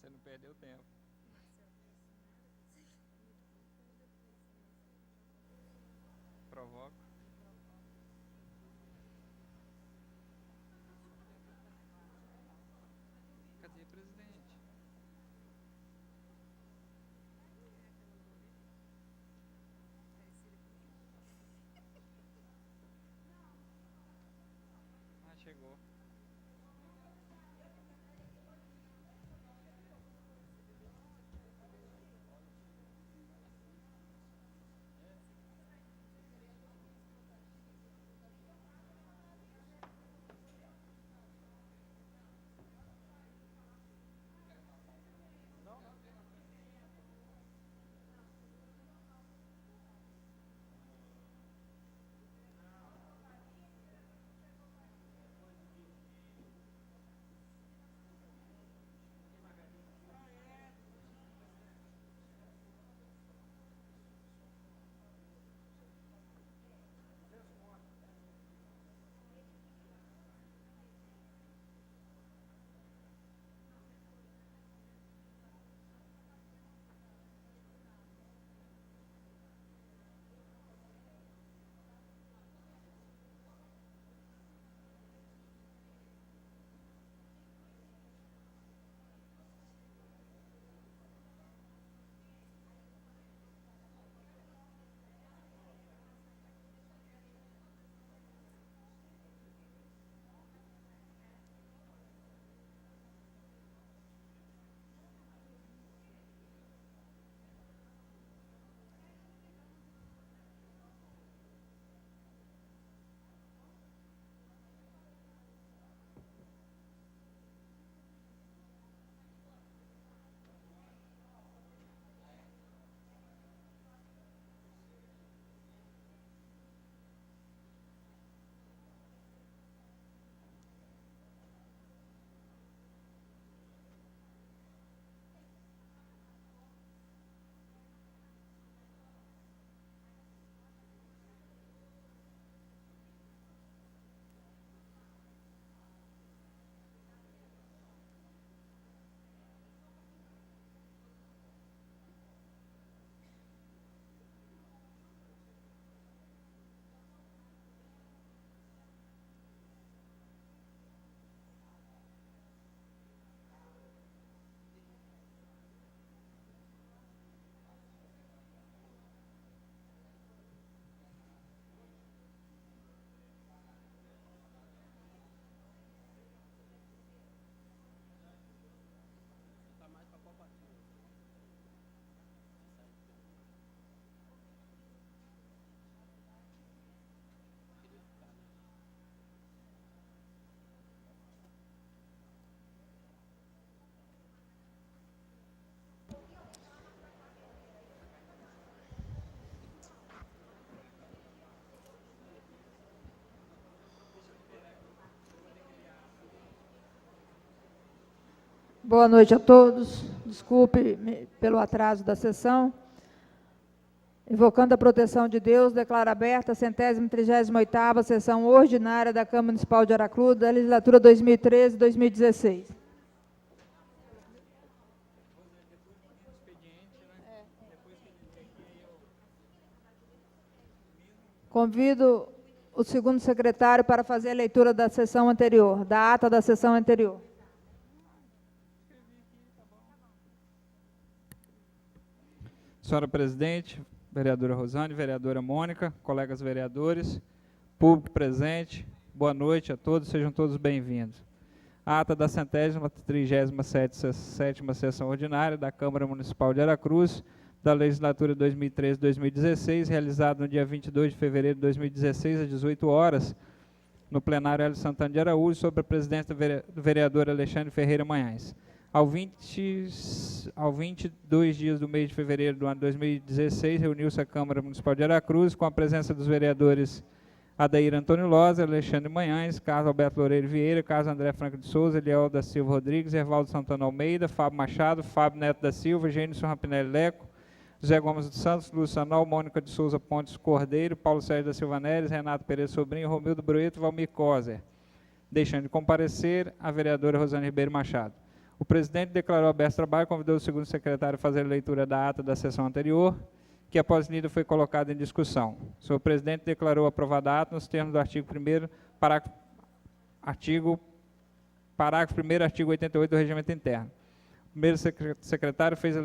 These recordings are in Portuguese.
Você não perdeu tempo. Provoco. Cadê, presidente? Ah, chegou. Boa noite a todos. Desculpe pelo atraso da sessão. Invocando a proteção de Deus, declaro aberta a 138ª sessão ordinária da Câmara Municipal de Aracruz, da legislatura 2013-2016. Convido o segundo secretário para fazer a leitura da sessão anterior, da ata da sessão anterior. Senhora presidente, vereadora Rosane, vereadora Mônica, colegas vereadores, público presente, boa noite a todos, sejam todos bem-vindos. A ata da 137ª sessão ordinária da Câmara Municipal de Aracruz, da legislatura 2013-2016, realizada no dia 22 de fevereiro de 2016, às 18 horas, no plenário Hélio Santana de Araújo, sob a presidência do vereador Alexandre Ferreira Manhães. Ao 22 dias do mês de fevereiro do ano 2016, reuniu-se a Câmara Municipal de Aracruz, com a presença dos vereadores Adair Antônio Loza, Alexandre Manhães, Carlos Alberto Loureiro Vieira, Carlos André Franco de Souza, Eliel da Silva Rodrigues, Ervaldo Santana Almeida, Fábio Machado, Fábio Neto da Silva, Gênison Rampinelli Leco, José Gomes dos Santos, Lúcio Anol, Mônica de Souza Pontes Cordeiro, Paulo Sérgio da Silva Neres, Renato Pereira Sobrinho, Romildo Broeto e Valmir Coser. Deixando de comparecer a vereadora Rosane Ribeiro Machado. O presidente declarou aberto trabalho e convidou o segundo secretário a fazer a leitura da ata da sessão anterior, que após lida foi colocada em discussão. O senhor presidente declarou aprovada a ata nos termos do artigo 1º, parágrafo 1º, artigo 88 do Regimento Interno. O primeiro secretário fez a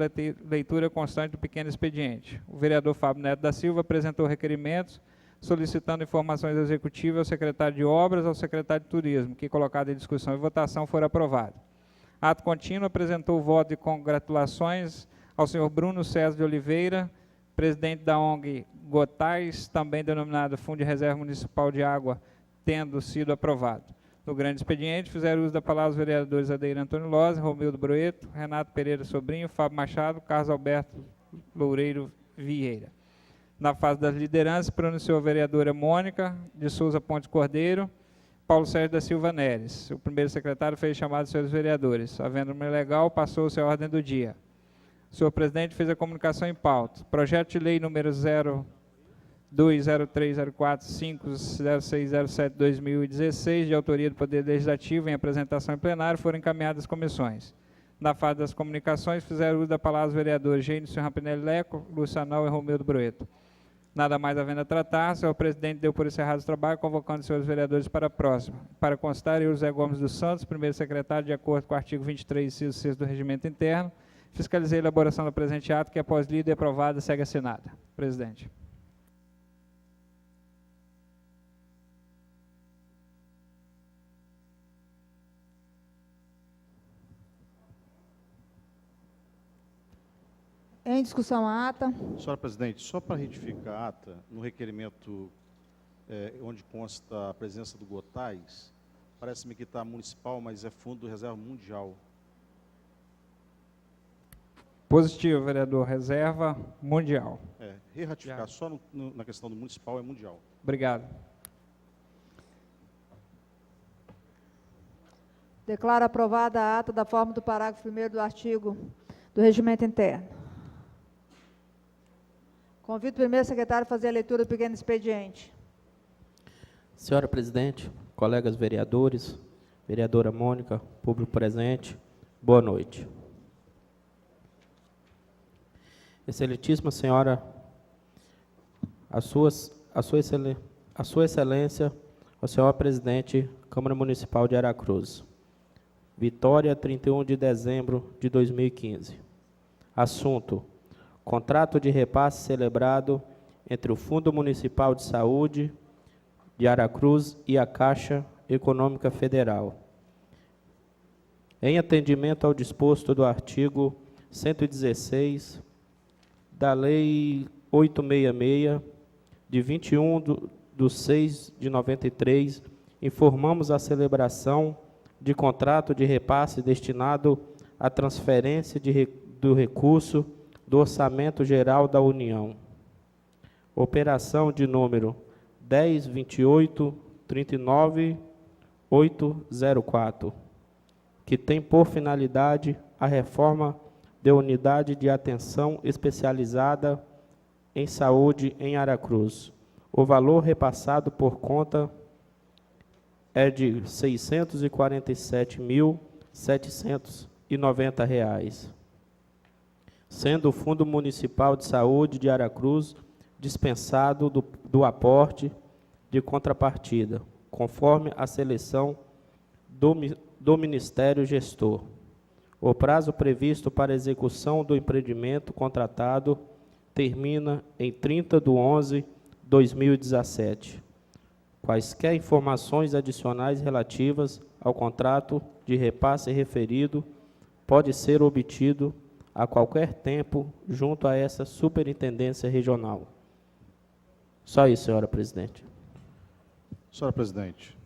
leitura constante do pequeno expediente. O vereador Fábio Neto da Silva apresentou requerimentos solicitando informações executivas ao secretário de Obras e ao secretário de Turismo, que, colocado em discussão e votação, foram aprovados. Ato contínuo apresentou o voto de congratulações ao senhor Bruno César de Oliveira, presidente da ONG Gotais, também denominado Fundo de Reserva Municipal de Água, tendo sido aprovado. No grande expediente, fizeram uso da palavra os vereadores Adair Antônio Loza, Romildo Broeto, Renato Pereira Sobrinho, Fábio Machado, Carlos Alberto Loureiro Vieira. Na fase das lideranças, pronunciou a vereadora Mônica de Souza Ponte Cordeiro, Paulo Sérgio da Silva Neres. O primeiro secretário fez chamado de senhores vereadores. Havendo uma legal, passou-se a ordem do dia. O senhor presidente fez a comunicação em pauta. Projeto de lei número 020304506007/2016, de autoria do Poder Legislativo, em apresentação em plenário, foram encaminhadas às comissões. Na fase das comunicações, fizeram uso da palavra os vereadores Gênison Rampinelli Leco, Lucianal e Romildo Broeto. Nada mais havendo a tratar, o senhor presidente deu por encerrado o trabalho, convocando os senhores vereadores para a próxima. Para constar, eu, José Gomes dos Santos, primeiro secretário, de acordo com o artigo 23, inciso 6 do Regimento Interno, fiscalizei a elaboração do presente ato, que após lida e aprovada, segue assinada. Presidente. Em discussão a ata. Senhora presidente, só para retificar a ata, no requerimento onde consta a presença do Gotais, parece-me que está municipal, mas é Fundo de Reserva Mundial. Positivo, vereador. Reserva mundial. Reratificar só na questão do municipal é mundial. Obrigado. Declaro aprovada a ata da forma do parágrafo 1º do artigo do Regimento Interno. Convido o primeiro secretário a fazer a leitura do pequeno expediente. Senhora presidente, colegas vereadores, vereadora Mônica, público presente, boa noite. Excelentíssima senhora, a sua excelência, o senhor presidente, Câmara Municipal de Aracruz. Vitória, 31 de dezembro de 2015. Assunto: contrato de repasse celebrado entre o Fundo Municipal de Saúde de Aracruz e a Caixa Econômica Federal. Em atendimento ao disposto do artigo 116 da Lei 866, de 21/6/93, informamos a celebração de contrato de repasse destinado à transferência do recurso do Orçamento Geral da União. Operação de número 10.28.39.804, que tem por finalidade a reforma da Unidade de Atenção Especializada em Saúde em Aracruz. O valor repassado por conta é de R$ 647.790, sendo o Fundo Municipal de Saúde de Aracruz dispensado do aporte de contrapartida, conforme a seleção do Ministério Gestor. O prazo previsto para execução do empreendimento contratado termina em 30/11/2017. Quaisquer informações adicionais relativas ao contrato de repasse referido pode ser obtido a qualquer tempo junto a essa superintendência regional. Só isso, senhora presidente. Senhora presidente,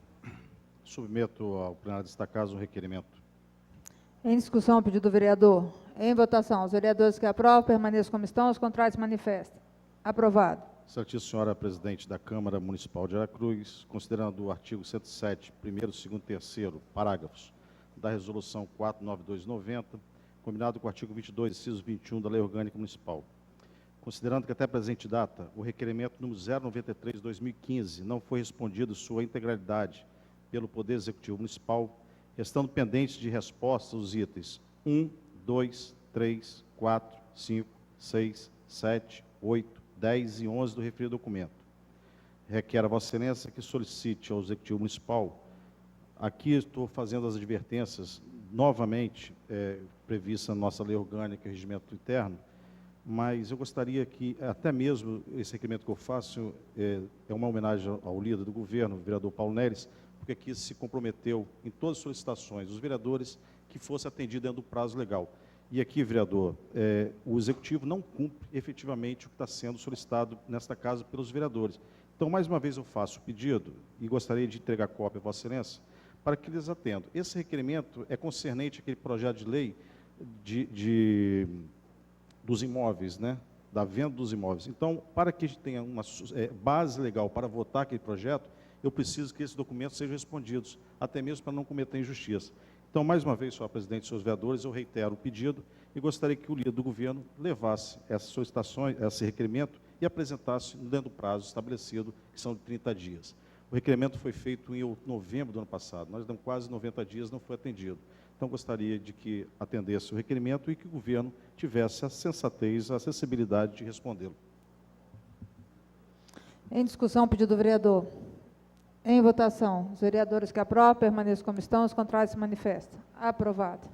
submeto ao plenário desta casa um requerimento. Em discussão, o pedido do vereador. Em votação, os vereadores que aprovam permaneçam como estão, os contrários manifestam. Aprovado. Excelentíssima senhora presidente da Câmara Municipal de Aracruz, considerando o artigo 107, 1º, 2º e 3º, parágrafos da Resolução 492/90, combinado com o artigo 22, inciso 21 da Lei Orgânica Municipal. Considerando que até a presente data, o requerimento número 093/2015 não foi respondido em sua integralidade pelo Poder Executivo Municipal, restando pendentes de resposta os itens 1, 2, 3, 4, 5, 6, 7, 8, 10 e 11 do referido documento. Requer a Vossa Excelência que solicite ao Executivo Municipal, aqui estou fazendo as advertências novamente, prevista na nossa lei orgânica e regimento interno, mas eu gostaria que, até mesmo esse requerimento que eu faço, é uma homenagem ao líder do governo, o vereador Paulo Neres, porque aqui se comprometeu em todas as solicitações dos vereadores que fosse atendido dentro do prazo legal. E aqui, vereador, o Executivo não cumpre efetivamente o que está sendo solicitado nesta casa pelos vereadores. Então, mais uma vez eu faço o pedido e gostaria de entregar cópia a Vossa Excelência para que eles atendam. Esse requerimento é concernente àquele projeto de lei dos imóveis, né? Da venda dos imóveis. Então, para que a gente tenha uma base legal para votar aquele projeto, eu preciso que esses documentos sejam respondidos, até mesmo para não cometer injustiça. Então, mais uma vez, senhor presidente e senhores vereadores, eu reitero o pedido e gostaria que o líder do governo levasse essas solicitações, esse requerimento e apresentasse dentro do prazo estabelecido, que são de 30 dias. O requerimento foi feito em novembro do ano passado, nós damos quase 90 dias, não foi atendido. Então, gostaria de que atendesse o requerimento e que o governo tivesse a sensatez, a acessibilidade de respondê-lo. Em discussão, pedido do vereador. Em votação, os vereadores que aprovam, permaneçam como estão, os contrários se manifestam. Aprovado.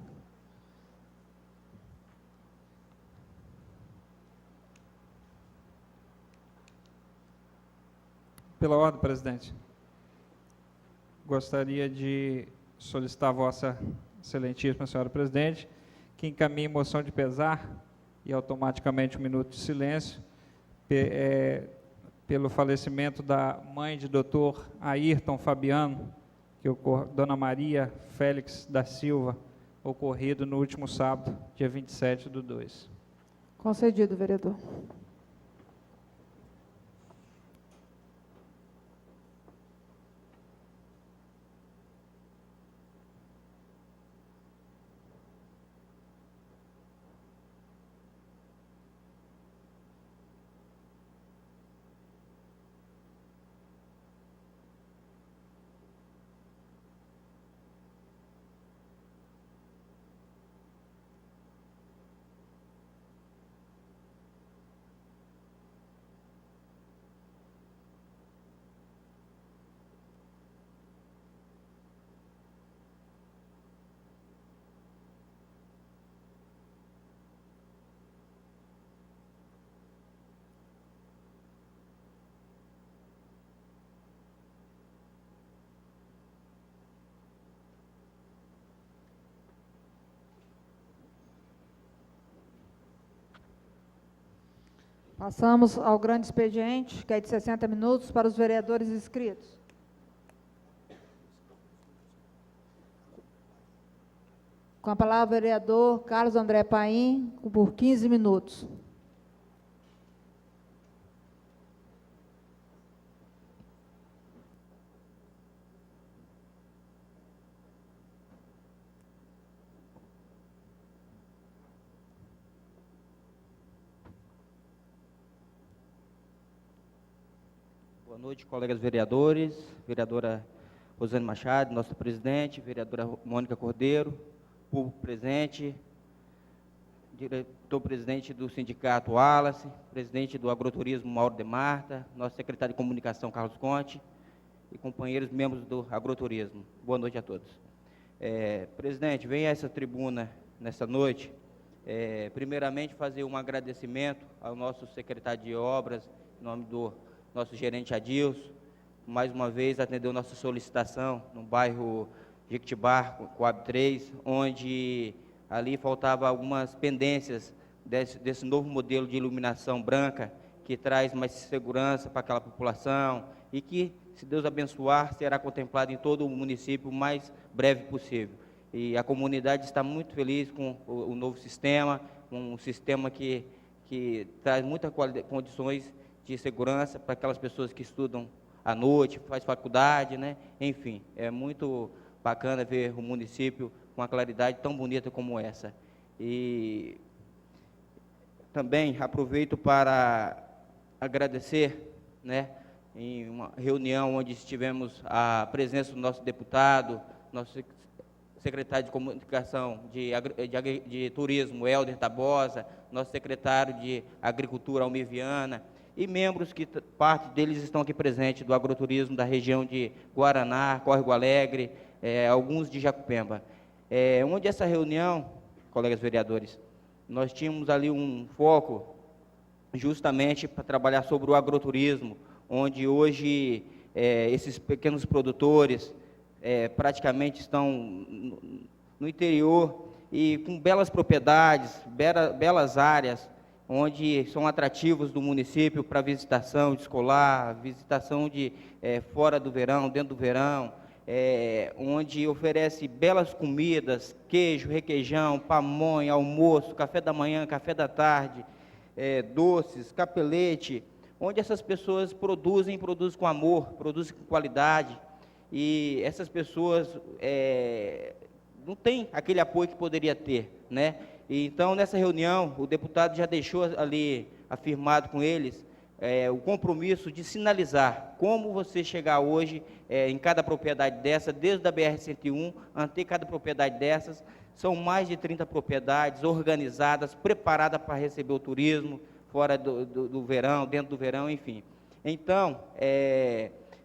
Pela ordem, presidente. Gostaria de solicitar a Vossa Excelentíssima Senhora Presidente que encaminhe moção de pesar e automaticamente um minuto de silêncio pelo falecimento da mãe de Dr. Ayrton Fabiano, Dona Maria Félix da Silva, ocorrido no último sábado, dia 27/2. Concedido, vereador. Passamos ao grande expediente, que é de 60 minutos, para os vereadores inscritos. Com a palavra, o vereador Carlos André Paim, por 15 minutos. Boa noite, colegas vereadores, vereadora Rosane Machado, nossa presidente, vereadora Mônica Cordeiro, público presente, diretor-presidente do sindicato Wallace, presidente do agroturismo Mauro de Marta, nosso secretário de comunicação Carlos Conte e companheiros membros do agroturismo. Boa noite a todos. Presidente, venho a essa tribuna nessa noite, primeiramente fazer um agradecimento ao nosso secretário de obras, em nome do nosso gerente Adilson, mais uma vez atendeu nossa solicitação no bairro Jequitibá, Coab 3, onde ali faltava algumas pendências desse novo modelo de iluminação branca, que traz mais segurança para aquela população e que, se Deus abençoar, será contemplado em todo o município o mais breve possível. E a comunidade está muito feliz com o novo sistema, um sistema que traz muitas condições de segurança para aquelas pessoas que estudam à noite, faz faculdade, né? Enfim, é muito bacana ver o município com uma claridade tão bonita como essa. E também aproveito para agradecer, né, em uma reunião onde tivemos a presença do nosso deputado, nosso secretário de Comunicação de Turismo, Helder Tabosa, nosso secretário de Agricultura, Almir Viana, e membros que parte deles estão aqui presentes do agroturismo da região de Guaraná, Córrego Alegre, alguns de Jacupemba. Onde essa reunião, colegas vereadores, nós tínhamos ali um foco justamente para trabalhar sobre o agroturismo, onde hoje esses pequenos produtores praticamente estão no interior e com belas propriedades, belas áreas, onde são atrativos do município para visitação escolar, visitação de fora do verão, dentro do verão, onde oferece belas comidas, queijo, requeijão, pamonha, almoço, café da manhã, café da tarde, doces, capelete, onde essas pessoas produzem com amor, produzem com qualidade, e essas pessoas não têm aquele apoio que poderia ter, né? E então, nessa reunião, o deputado já deixou ali afirmado com eles o compromisso de sinalizar como você chegar hoje em cada propriedade dessa, desde a BR-101, até cada propriedade dessas. São mais de 30 propriedades organizadas, preparadas para receber o turismo, fora do verão, dentro do verão, enfim. Então,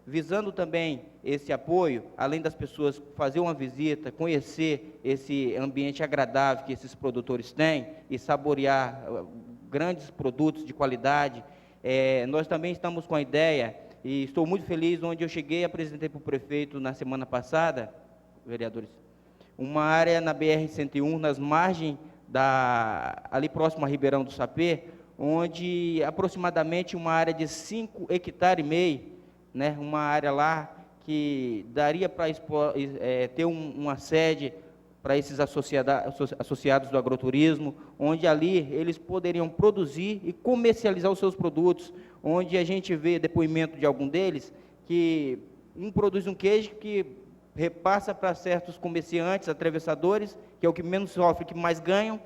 visando também esse apoio, além das pessoas fazer uma visita, conhecer esse ambiente agradável que esses produtores têm e saborear grandes produtos de qualidade, nós também estamos com a ideia, e estou muito feliz, onde eu cheguei e apresentei para o prefeito na semana passada, vereadores, uma área na BR-101, nas margens, ali próximo a Ribeirão do Sapê, onde aproximadamente uma área de 5,5 hectares, né, uma área lá que daria para ter uma sede para esses associados do agroturismo, onde ali eles poderiam produzir e comercializar os seus produtos, onde a gente vê depoimento de algum deles, que um produz um queijo que repassa para certos comerciantes, atravessadores, que é o que menos sofre, que mais ganham,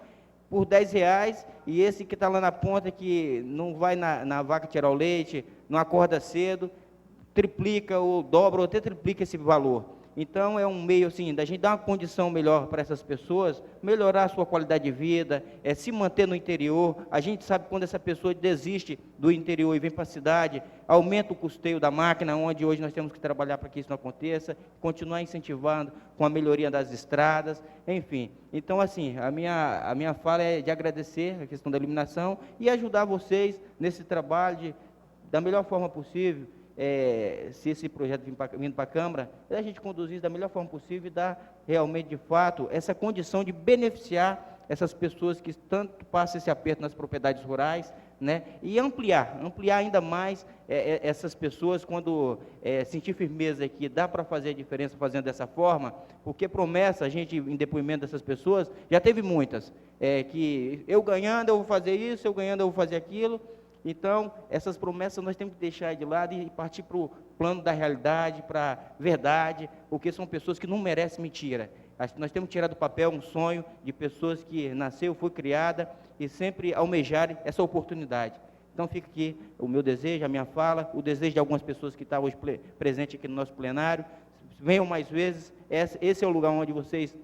por R$10, e esse que está lá na ponta, que não vai na vaca tirar o leite, não acorda cedo, triplica ou dobra ou até triplica esse valor. Então, é um meio assim, da gente dar uma condição melhor para essas pessoas, melhorar a sua qualidade de vida, se manter no interior. A gente sabe quando essa pessoa desiste do interior e vem para a cidade, aumenta o custeio da máquina, onde hoje nós temos que trabalhar para que isso não aconteça, continuar incentivando com a melhoria das estradas, enfim. Então, assim, a minha fala é de agradecer a questão da iluminação e ajudar vocês nesse trabalho da melhor forma possível. Se esse projeto vindo para a Câmara, a gente conduzir da melhor forma possível e dar realmente, de fato, essa condição de beneficiar essas pessoas que tanto passam esse aperto nas propriedades rurais, né? E ampliar ainda mais essas pessoas, quando sentir firmeza que dá para fazer a diferença fazendo dessa forma, porque promessa, a gente, em depoimento dessas pessoas, já teve muitas, que eu ganhando eu vou fazer isso, eu ganhando eu vou fazer aquilo. Então, essas promessas nós temos que deixar de lado e partir para o plano da realidade, para a verdade, porque são pessoas que não merecem mentira. Nós temos que tirar do papel um sonho de pessoas que nasceu, foi criada e sempre almejarem essa oportunidade. Então, fica aqui o meu desejo, a minha fala, o desejo de algumas pessoas que estão hoje presentes aqui no nosso plenário. Venham mais vezes, esse é o lugar onde vocês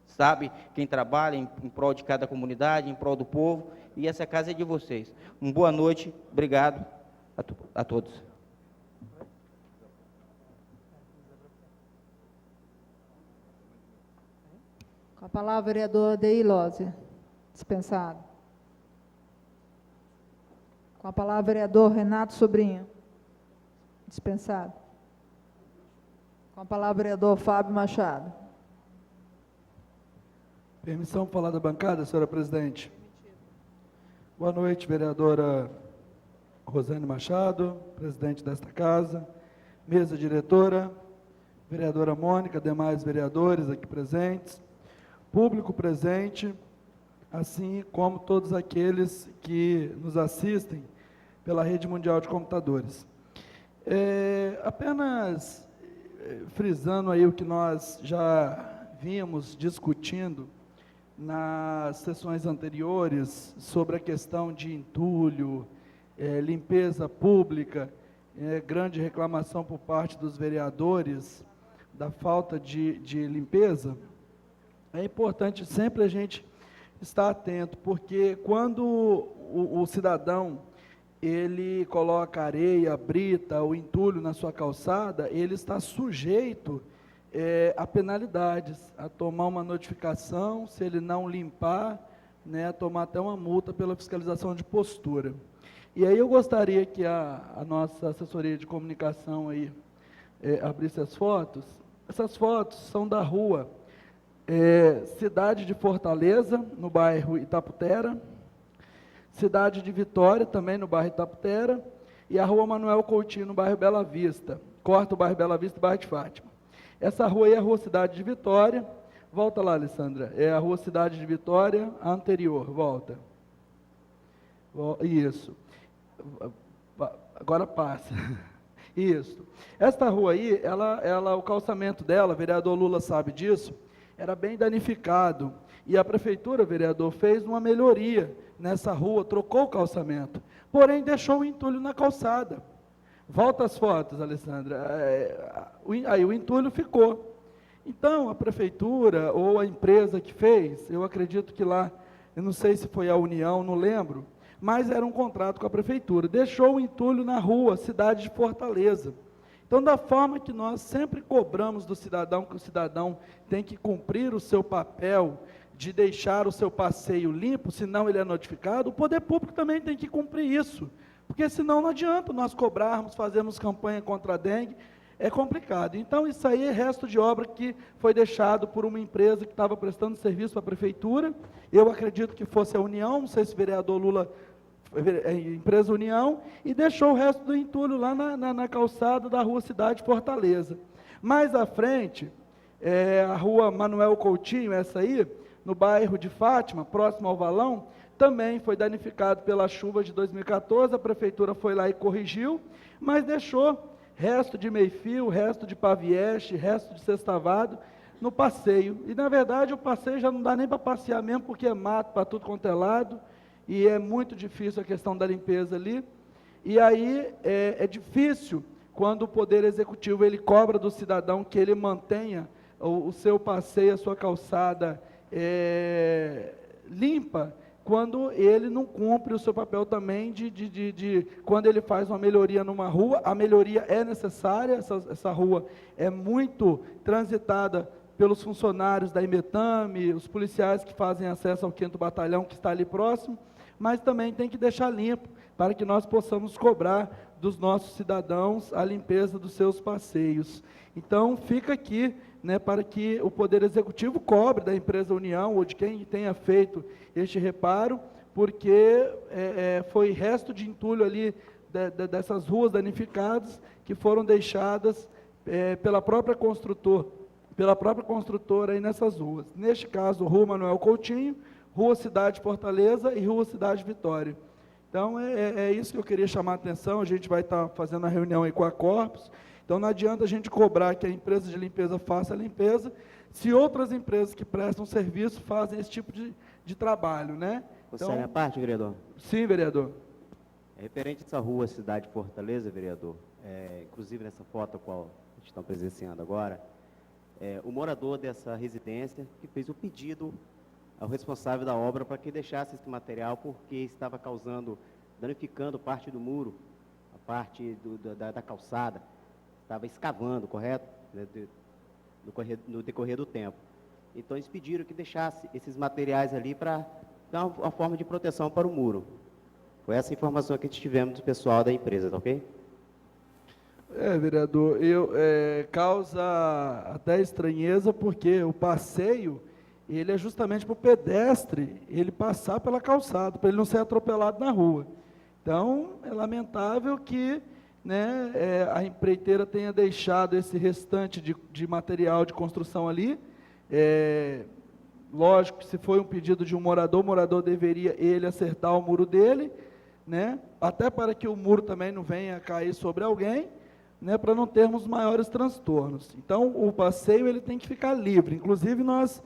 sabem quem trabalha em prol de cada comunidade, em prol do povo, e essa casa é de vocês. Uma boa noite, obrigado a todos. Com a palavra, vereador Adeir Lozzi, dispensado. Com a palavra, vereador Renato Sobrinho, dispensado. Com a palavra, vereador Fábio Machado. Permissão para falar da bancada, senhora presidente. Boa noite, vereadora Rosane Machado, presidente desta casa, mesa diretora, vereadora Mônica, demais vereadores aqui presentes, público presente, assim como todos aqueles que nos assistem pela Rede Mundial de Computadores. Apenas frisando aí o que nós já vimos discutindo nas sessões anteriores sobre a questão de entulho, limpeza pública, grande reclamação por parte dos vereadores, da falta de limpeza, é importante sempre a gente estar atento, porque quando o cidadão ele coloca areia, brita ou entulho na sua calçada, ele está sujeito a penalidades, a tomar uma notificação, se ele não limpar, né, a tomar até uma multa pela fiscalização de postura. E aí eu gostaria que a nossa assessoria de comunicação aí abrisse as fotos. Essas fotos são da rua Cidade de Fortaleza, no bairro Itaputera, Cidade de Vitória, também no bairro Itaputera, e a rua Manuel Coutinho, no bairro Bela Vista. Corta o bairro Bela Vista e o bairro de Fátima. Essa rua aí é a rua Cidade de Vitória. Volta lá, Alessandra. É a rua Cidade de Vitória, a anterior. Volta. Isso. Agora passa. Isso. Esta rua aí, o calçamento dela, o vereador Lula sabe disso, era bem danificado. E a prefeitura, vereador, fez uma melhoria nessa rua, trocou o calçamento. Porém, deixou o entulho na calçada. Volta as fotos, Alessandra. Aí o entulho ficou. Então, a prefeitura ou a empresa que fez, eu acredito que lá, eu não sei se foi a União, não lembro, mas era um contrato com a prefeitura. Deixou o entulho na rua, cidade de Fortaleza. Então, da forma que nós sempre cobramos do cidadão, que o cidadão tem que cumprir o seu papel de deixar o seu passeio limpo, senão ele é notificado, o poder público também tem que cumprir isso. Porque senão não adianta nós cobrarmos, fazermos campanha contra a dengue, é complicado. Então, isso aí é resto de obra que foi deixado por uma empresa que estava prestando serviço para a prefeitura. Eu acredito que fosse a União, não sei se o vereador Lula, empresa União, e deixou o resto do entulho lá na calçada da rua Cidade Fortaleza. Mais à frente, a rua Manuel Coutinho, essa aí, no bairro de Fátima, próximo ao Valão, também foi danificado pela chuva de 2014, a prefeitura foi lá e corrigiu, mas deixou resto de meio-fio, resto de pavieste, resto de sextavado no passeio. E, na verdade, o passeio já não dá nem para passear mesmo, porque é mato para tudo quanto é lado, e é muito difícil a questão da limpeza ali. E aí é difícil quando o Poder Executivo ele cobra do cidadão que ele mantenha o seu passeio, a sua calçada limpa, quando ele não cumpre o seu papel também quando ele faz uma melhoria numa rua, a melhoria é necessária, essa rua é muito transitada pelos funcionários da Imetame, os policiais que fazem acesso ao 5º Batalhão, que está ali próximo, mas também tem que deixar limpo, para que nós possamos cobrar dos nossos cidadãos a limpeza dos seus passeios. Então, fica aqui, né, para que o Poder Executivo cobre da empresa União, ou de quem tenha feito este reparo, porque foi resto de entulho ali, dessas ruas danificadas, que foram deixadas pela própria construtora aí nessas ruas. Neste caso, Rua Manuel Coutinho, Rua Cidade Fortaleza e Rua Cidade Vitória. Então, é isso que eu queria chamar a atenção. A gente vai estar fazendo a reunião aí com a Corpus. Então, não adianta a gente cobrar que a empresa de limpeza faça a limpeza, se outras empresas que prestam serviço fazem esse tipo de trabalho, né? Então, a parte, vereador? Sim, vereador. Referente a essa rua Cidade Fortaleza, vereador, inclusive nessa foto a qual estão presenciando agora, o morador dessa residência que fez o pedido ao responsável da obra para que deixasse esse material, porque estava danificando parte do muro, a parte da calçada, estava escavando, correto? No decorrer do tempo. Então, eles pediram que deixasse esses materiais ali para dar uma forma de proteção para o muro. Foi essa informação que a gente tivemos do pessoal da empresa, tá ok? Vereador, causa até estranheza, porque o passeio, ele é justamente para o pedestre, ele passar pela calçada, para ele não ser atropelado na rua. Então, é lamentável que, né, a empreiteira tenha deixado esse restante de material de construção ali. Lógico que se foi um pedido de um morador, o morador deveria ele acertar o muro dele, né, até para que o muro também não venha a cair sobre alguém, né, para não termos maiores transtornos. Então, o passeio ele tem que ficar livre. Inclusive, nós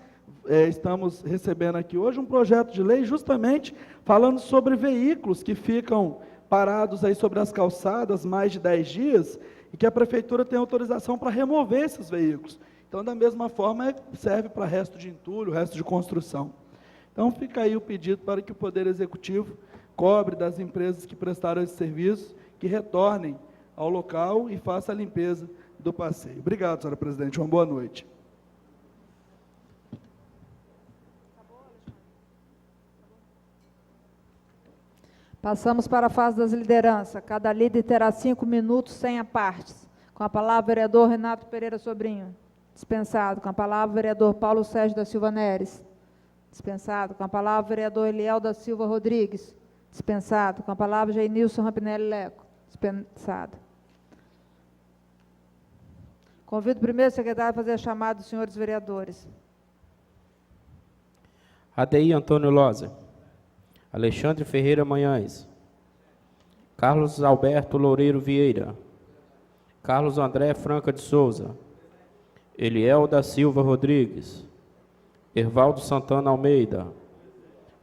estamos recebendo aqui hoje um projeto de lei justamente falando sobre veículos que ficam parados aí sobre as calçadas mais de 10 dias e que a prefeitura tem autorização para remover esses veículos. Então, da mesma forma, serve para resto de entulho, resto de construção. Então, fica aí o pedido para que o Poder Executivo cobre das empresas que prestaram esse serviço, que retornem ao local e façam a limpeza do passeio. Obrigado, senhora presidente. Uma boa noite. Passamos para a fase das lideranças. Cada líder terá 5 minutos, sem apartes. Com a palavra, o vereador Renato Pereira Sobrinho. Dispensado. Com a palavra, o vereador Paulo Sérgio da Silva Neres. Dispensado. Com a palavra, o vereador Eliel da Silva Rodrigues. Dispensado. Com a palavra, Geinilson Rampinelli Leco. Dispensado. Convido o primeiro secretário a fazer a chamada dos senhores vereadores. ADI Antônio Loza. Alexandre Ferreira Manhães. Carlos Alberto Loureiro Vieira. Carlos André Franca de Souza. Eliel da Silva Rodrigues. Ervaldo Santana Almeida.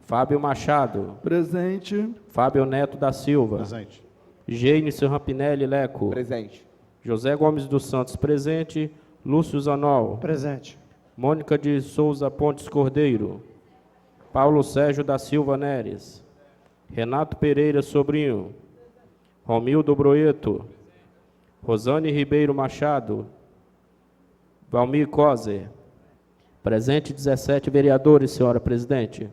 Fábio Machado. Presente. Fábio Neto da Silva. Presente. Geinilson Rampinelli Leco. Presente. José Gomes dos Santos, presente. Lúcio Zanol. Presente. Mônica de Souza Pontes Cordeiro. Paulo Sérgio da Silva Neres. Renato Pereira Sobrinho. Romildo Broeto. Rosane Ribeiro Machado. Valmir Coser. Presente 17 vereadores, senhora presidente.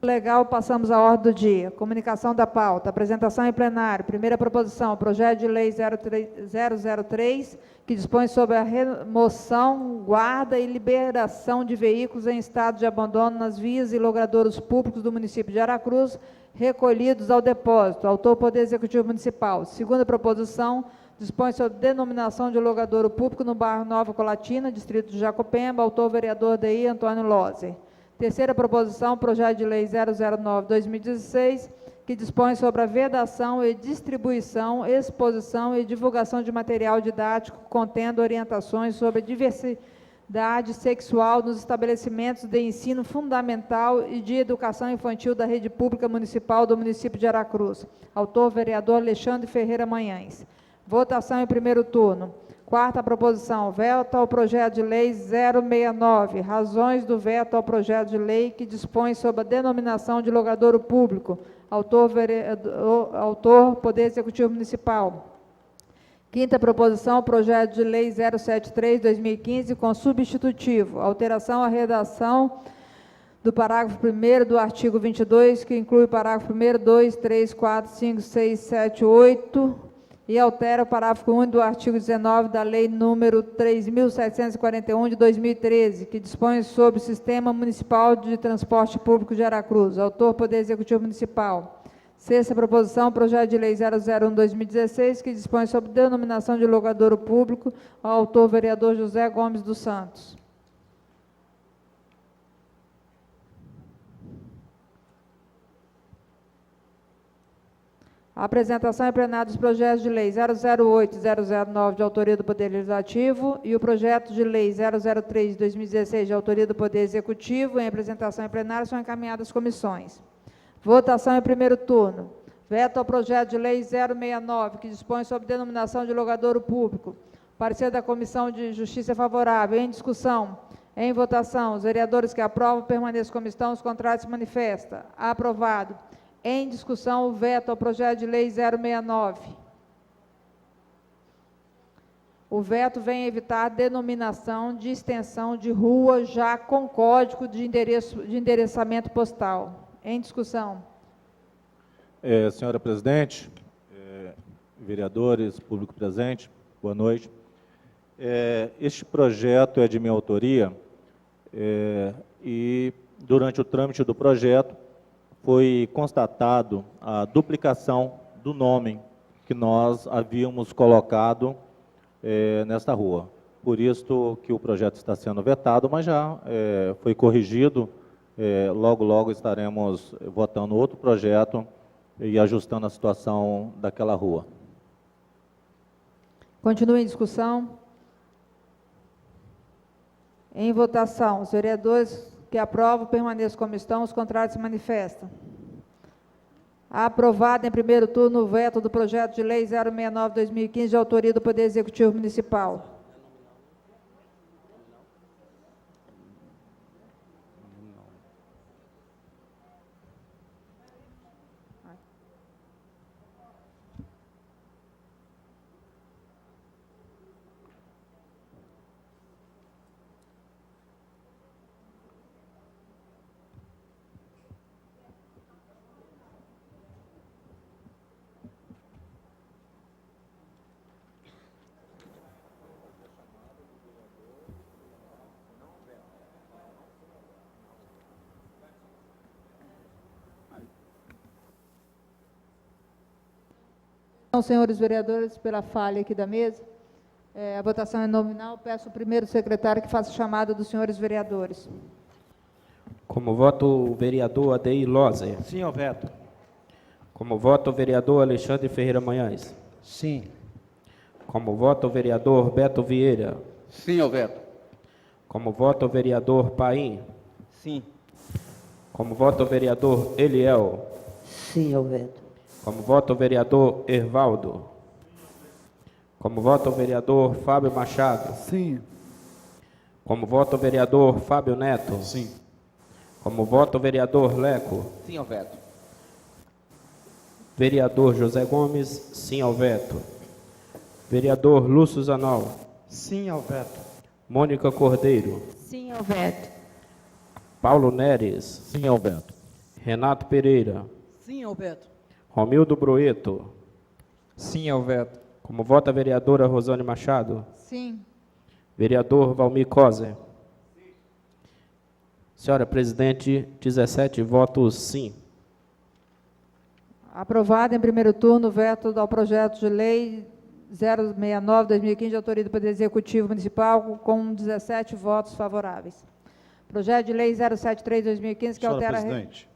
Legal, passamos à ordem do dia. Comunicação da pauta. Apresentação em plenário. Primeira proposição, projeto de lei 003, que dispõe sobre a remoção, guarda e liberação de veículos em estado de abandono nas vias e logradouros públicos do município de Aracruz, recolhidos ao depósito. Autor, Poder Executivo Municipal. Segunda proposição, dispõe sobre denominação de logadouro público no bairro Nova Colatina, distrito de Jacopemba. Autor, vereador DI Antônio Lozer. Terceira proposição, projeto de lei 009/2016, que dispõe sobre a vedação e distribuição, exposição e divulgação de material didático contendo orientações sobre a diversidade sexual nos estabelecimentos de ensino fundamental e de educação infantil da rede pública municipal do município de Aracruz. Autor, vereador Alexandre Ferreira Manhães. Votação em primeiro turno. Quarta proposição, veto ao projeto de lei 069, razões do veto ao projeto de lei que dispõe sobre a denominação de logadouro público. Autor, Poder Executivo Municipal. Quinta proposição, projeto de lei 073/2015, com substitutivo, alteração à redação do parágrafo 1º do artigo 22, que inclui o parágrafo 1º, 2, 3, 4, 5, 6, 7, 8, e altera o parágrafo único do artigo 19 da Lei número 3.741, de 2013, que dispõe sobre o Sistema Municipal de Transporte Público de Aracruz. Autor, Poder Executivo Municipal. Sexta proposição, projeto de lei 001/2016, que dispõe sobre denominação de logadouro público. Autor, vereador José Gomes dos Santos. A apresentação em plenário dos projetos de lei 008 e 009, de autoria do Poder Legislativo, e o projeto de lei 003 de 2016, de autoria do Poder Executivo, em apresentação em plenário, são encaminhadas às comissões. Votação em primeiro turno. Veto ao projeto de lei 069, que dispõe sobre denominação de logadouro público. Parecer da Comissão de Justiça é favorável. Em discussão. Em votação. Os vereadores que aprovam permaneçam como estão, os contrários se manifestam. Aprovado. Em discussão, o veto ao projeto de lei 069. O veto vem evitar a denominação de extensão de rua já com código de endereçamento postal. Em discussão. Senhora presidente, vereadores, público presente, boa noite. Este projeto é de minha autoria e, durante o trâmite do projeto, foi constatado a duplicação do nome que nós havíamos colocado nesta rua. Por isso que o projeto está sendo vetado, mas já foi corrigido. Logo estaremos votando outro projeto e ajustando a situação daquela rua. Continua em discussão. Em votação, os vereadores que aprovam permaneçam como estão, os contrários se manifestam. Aprovado em primeiro turno o veto do projeto de lei 069/2015, de autoria do Poder Executivo Municipal. Então, senhores vereadores, pela falha aqui da mesa, a votação é nominal. Peço ao primeiro secretário que faça a chamada dos senhores vereadores. Como voto o vereador Adeir Loser. Sim ao veto. Como voto o vereador Alexandre Ferreira Manhães. Sim. Como voto o vereador Beto Vieira. Sim ao veto. Como voto o vereador Paim. Sim. Como voto o vereador Eliel. Sim ao veto. Como voto o vereador Ervaldo. Como voto o vereador Fábio Machado. Sim. Como voto o vereador Fábio Neto. Sim. Como voto o vereador Leco. Sim ao veto. Vereador José Gomes, sim ao veto. Vereador Lúcio Zanol. Sim ao veto. Mônica Cordeiro. Sim ao veto. Paulo Neres. Sim ao veto. Renato Pereira. Sim ao veto. Romildo Broeto. Sim ao veto. Como vota a vereadora Rosane Machado. Sim. Vereador Valmir Coser. Senhora presidente, 17 votos sim. Aprovado em primeiro turno o veto ao projeto de lei 069/2015, de autoria do Poder Executivo Municipal, com 17 votos favoráveis. Projeto de lei 073/2015, que Senhora altera... presidente,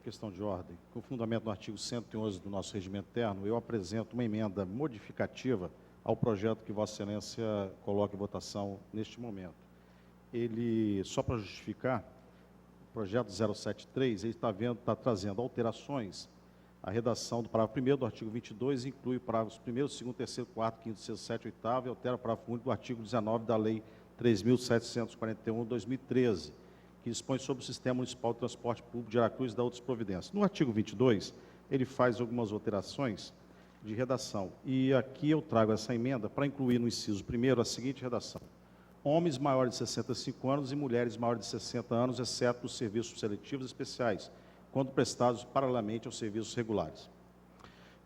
questão de ordem. Com fundamento no artigo 111 do nosso regimento interno, eu apresento uma emenda modificativa ao projeto que Vossa Excelência coloca em votação neste momento. Ele, só para justificar, o projeto 073, ele está trazendo alterações. A redação do parágrafo 1º do artigo 22 inclui parágrafos 1º, 2º, 3º, 4º, 5º, 6º, 7º, 8º e altera o parágrafo único do artigo 19 da Lei 3.741/2013, que dispõe sobre o Sistema Municipal de Transporte Público de Aracruz e dá outras providências. No artigo 22, ele faz algumas alterações de redação. E aqui eu trago essa emenda para incluir no inciso 1º a seguinte redação: homens maiores de 65 anos e mulheres maiores de 60 anos, exceto os serviços seletivos especiais, quando prestados paralelamente aos serviços regulares.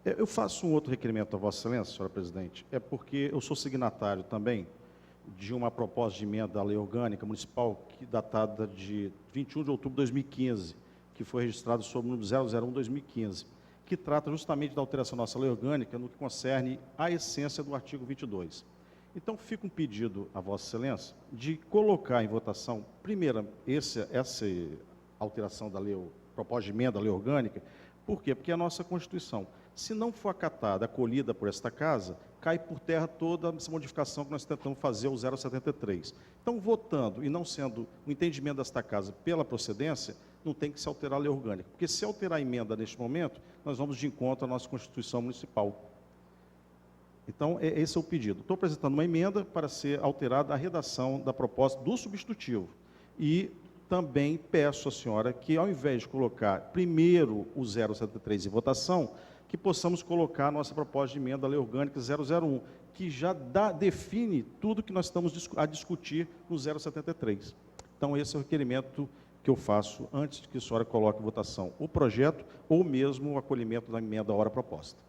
Eu faço um outro requerimento a Vossa Excelência, senhora presidente, porque eu sou signatário também de uma proposta de emenda à lei orgânica municipal, datada de 21 de outubro de 2015, que foi registrado sob o número 001/2015, que trata justamente da alteração da nossa lei orgânica no que concerne à essência do artigo 22. Então, fica um pedido a Vossa Excelência de colocar em votação, primeiro, essa alteração da lei, proposta de emenda à lei orgânica. Por quê? Porque a nossa Constituição, se não for acatada, acolhida por esta Casa, cai por terra toda essa modificação que nós tentamos fazer, o 073. Então, votando e não sendo o entendimento desta Casa pela procedência, não tem que se alterar a lei orgânica. Porque se alterar a emenda neste momento, nós vamos de encontro à nossa Constituição Municipal. Então, esse é o pedido. Estou apresentando uma emenda para ser alterada a redação da proposta do substitutivo. E também peço à senhora que, ao invés de colocar primeiro o 073 em votação, que possamos colocar a nossa proposta de emenda à lei orgânica 001, que já define tudo que nós estamos a discutir no 073. Então, esse é o requerimento que eu faço antes de que a senhora coloque em votação o projeto ou mesmo o acolhimento da emenda à hora proposta.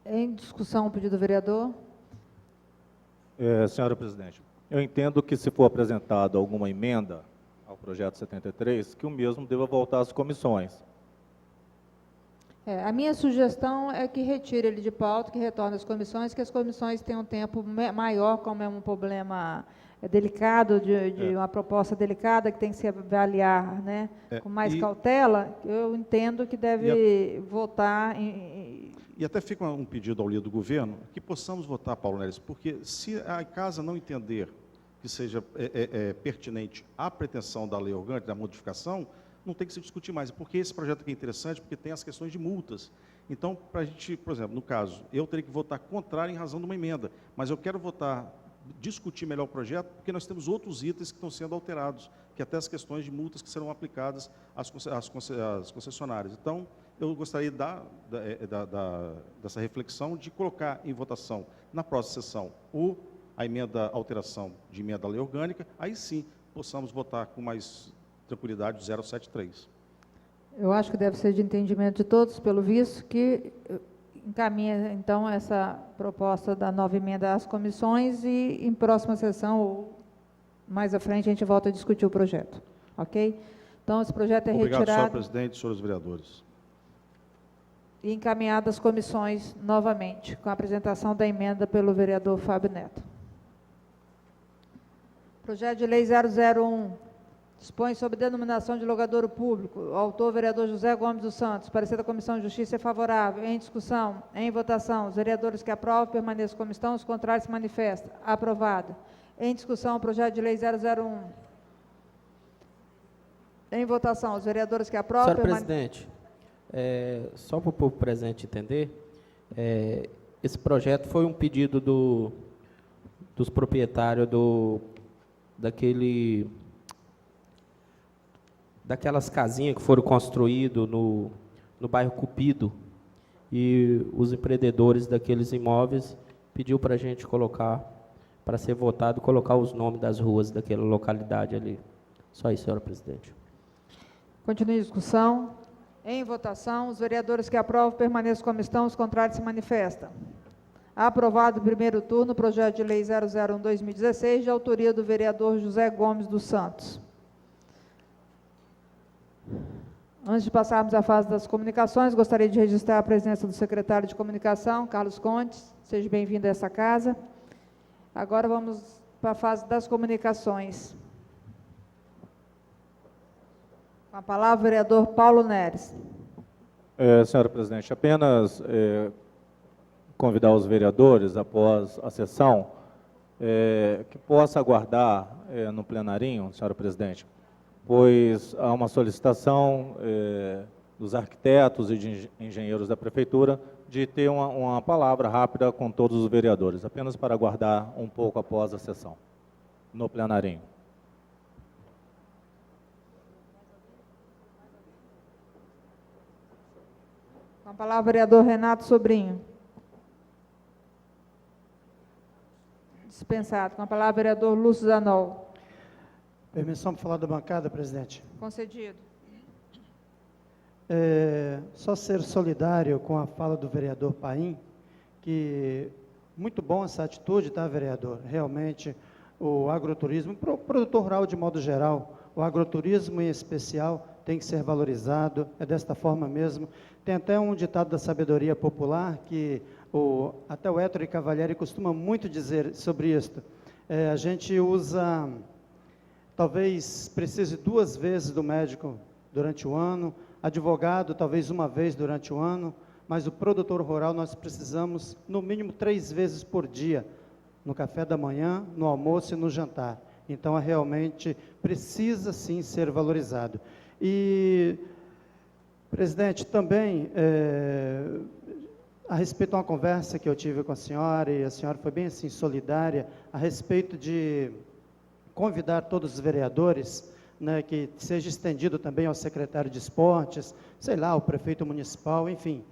Em discussão, o pedido do vereador. Senhora presidente, eu entendo que, se for apresentada alguma emenda ao projeto 73, que o mesmo deva voltar às comissões. A minha sugestão é que retire ele de pauta, que retorne às comissões, que as comissões tenham um tempo maior, como é um problema delicado, de uma proposta delicada, que tem que se avaliar, né, com mais cautela. Eu entendo que deve votar E até fica um pedido ao líder do governo que possamos votar, Paulo Neres, porque se a Casa não entender que seja pertinente à pretensão da lei orgânica, da modificação, não tem que se discutir mais. Porque esse projeto aqui é interessante, porque tem as questões de multas. Então, para a gente, por exemplo, no caso, eu teria que votar contrário em razão de uma emenda, mas eu quero discutir melhor o projeto, porque nós temos outros itens que estão sendo alterados, que até as questões de multas que serão aplicadas às concessionárias. Então, eu gostaria dessa reflexão de colocar em votação, na próxima sessão, a alteração de emenda à lei orgânica, aí sim possamos votar com mais tranquilidade o 073. Eu acho que deve ser de entendimento de todos, pelo visto, que encaminha, então, essa proposta da nova emenda às comissões e, em próxima sessão, ou mais à frente, a gente volta a discutir o projeto. Ok? Então, esse projeto é Obrigado, retirado. senhor presidente, senhores vereadores. E encaminhado às comissões novamente, com a apresentação da emenda pelo vereador Fábio Neto. Projeto de lei 001, dispõe sobre denominação de logadouro público. O autor, vereador José Gomes dos Santos. Parecer da Comissão de Justiça é favorável. Em discussão, em votação, os vereadores que aprovam permaneçam como estão, os contrários se manifestam. Aprovado. Em discussão, o projeto de lei 001. Em votação, os vereadores que aprovam... Senhor presidente, só para o povo presente entender, esse projeto foi um pedido dos proprietários daquelas casinhas que foram construídas no bairro Cupido, e os empreendedores daqueles imóveis pediu para a gente colocar, para ser votado, colocar os nomes das ruas daquela localidade ali. Só isso, senhora presidente. Continue a discussão. Em votação, os vereadores que aprovam permaneçam como estão, os contrários se manifestam. Aprovado o primeiro turno, projeto de lei 001/2016, de autoria do vereador José Gomes dos Santos. Antes de passarmos à fase das comunicações, gostaria de registrar a presença do secretário de Comunicação, Carlos Contes. Seja bem-vindo a essa casa. Agora vamos para a fase das comunicações. Com a palavra, o vereador Paulo Neres. Senhora presidente, apenas convidar os vereadores, após a sessão, que possa aguardar no plenarinho, senhora presidente, pois há uma solicitação dos arquitetos e de engenheiros da prefeitura de ter uma palavra rápida com todos os vereadores, apenas para aguardar um pouco após a sessão, no plenarinho. Com a palavra, o vereador Renato Sobrinho. Dispensado. Com a palavra, o vereador Lúcio Zanol. Permissão para falar da bancada, presidente. Concedido. Só ser solidário com a fala do vereador Paim, que muito bom essa atitude, tá, vereador? Realmente, o agroturismo, o produtor rural de modo geral, o agroturismo em especial, tem que ser valorizado, é desta forma mesmo. Tem até um ditado da sabedoria popular, que até o Héctor Cavalieri costuma muito dizer sobre isto. A gente usa, talvez precise 2 vezes do médico durante o ano, advogado talvez 1 vez durante o ano, mas o produtor rural nós precisamos no mínimo 3 vezes por dia, no café da manhã, no almoço e no jantar. Então, realmente precisa sim ser valorizado. E, presidente, também, a respeito de uma conversa que eu tive com a senhora, e a senhora foi bem assim solidária, a respeito de convidar todos os vereadores, né, que seja estendido também ao secretário de esportes, sei lá, ao prefeito municipal, enfim,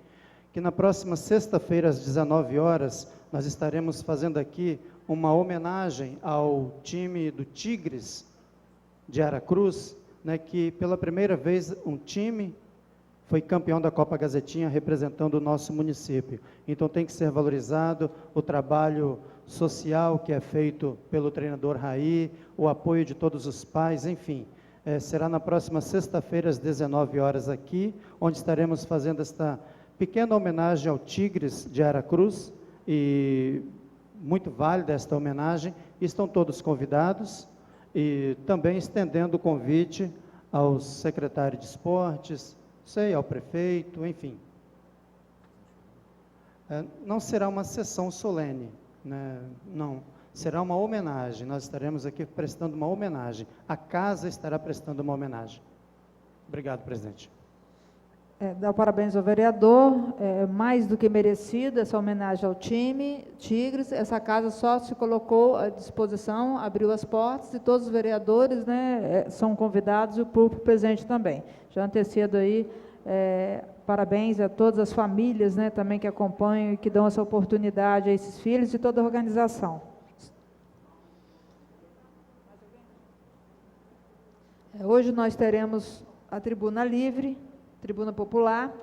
que na próxima sexta-feira, às 19 horas, nós estaremos fazendo aqui uma homenagem ao time do Tigres de Aracruz, né, que pela primeira vez um time foi campeão da Copa Gazetinha representando o nosso município. Então tem que ser valorizado o trabalho social que é feito pelo treinador Raí, o apoio de todos os pais, enfim. Será na próxima sexta-feira, às 19 horas aqui, onde estaremos fazendo esta pequena homenagem ao Tigres de Aracruz, e muito válida esta homenagem. Estão todos convidados, e também estendendo o convite ao secretário de esportes, ao prefeito, enfim. Não será uma sessão solene, né? Não, será uma homenagem. Nós estaremos aqui prestando uma homenagem. A casa estará prestando uma homenagem. Obrigado, presidente. Dar parabéns ao vereador, mais do que merecido essa homenagem ao time Tigres. Essa casa só se colocou à disposição, abriu as portas e todos os vereadores, né, são convidados e o público presente também. Já antecedo aí, parabéns a todas as famílias, né, também que acompanham e que dão essa oportunidade a esses filhos e toda a organização. Hoje nós teremos a tribuna livre, tribuna popular,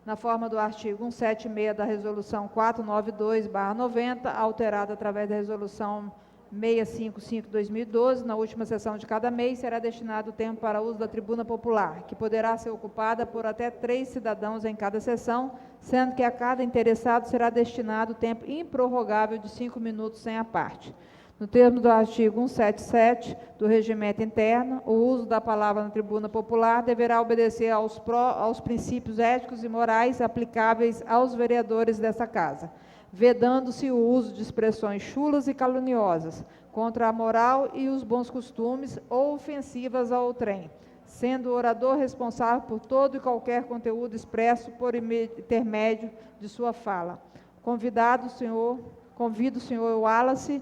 na forma do artigo 176 da Resolução 492/90, alterada através da Resolução 655/2012, na última sessão de cada mês, será destinado o tempo para uso da tribuna popular, que poderá ser ocupada por até 3 cidadãos em cada sessão, sendo que a cada interessado será destinado tempo improrrogável de 5 minutos sem a parte. No termo do artigo 177 do Regimento Interno, o uso da palavra na tribuna popular deverá obedecer aos princípios éticos e morais aplicáveis aos vereadores dessa Casa, vedando-se o uso de expressões chulas e caluniosas, contra a moral e os bons costumes ou ofensivas ao outrem, sendo o orador responsável por todo e qualquer conteúdo expresso por intermédio de sua fala. Convido o senhor Wallace,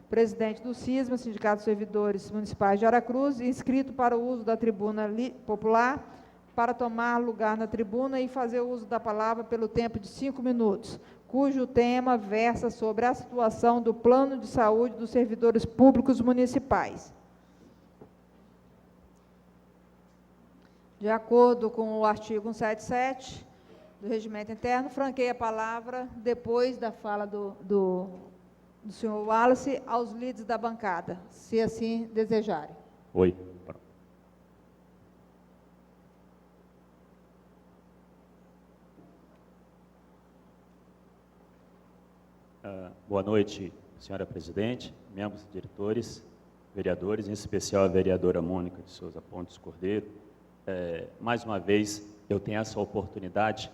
presidente do SISMA, Sindicato dos Servidores Municipais de Aracruz, inscrito para o uso da tribuna popular, para tomar lugar na tribuna e fazer uso da palavra pelo tempo de 5 minutos, cujo tema versa sobre a situação do plano de saúde dos servidores públicos municipais. De acordo com o artigo 177 do Regimento Interno, franqueio a palavra, depois da fala do senhor Wallace, aos líderes da bancada, se assim desejarem. Oi. Boa noite, senhora presidente, membros diretores, vereadores, em especial a vereadora Mônica de Souza Pontes Cordeiro. Mais uma vez, eu tenho essa oportunidade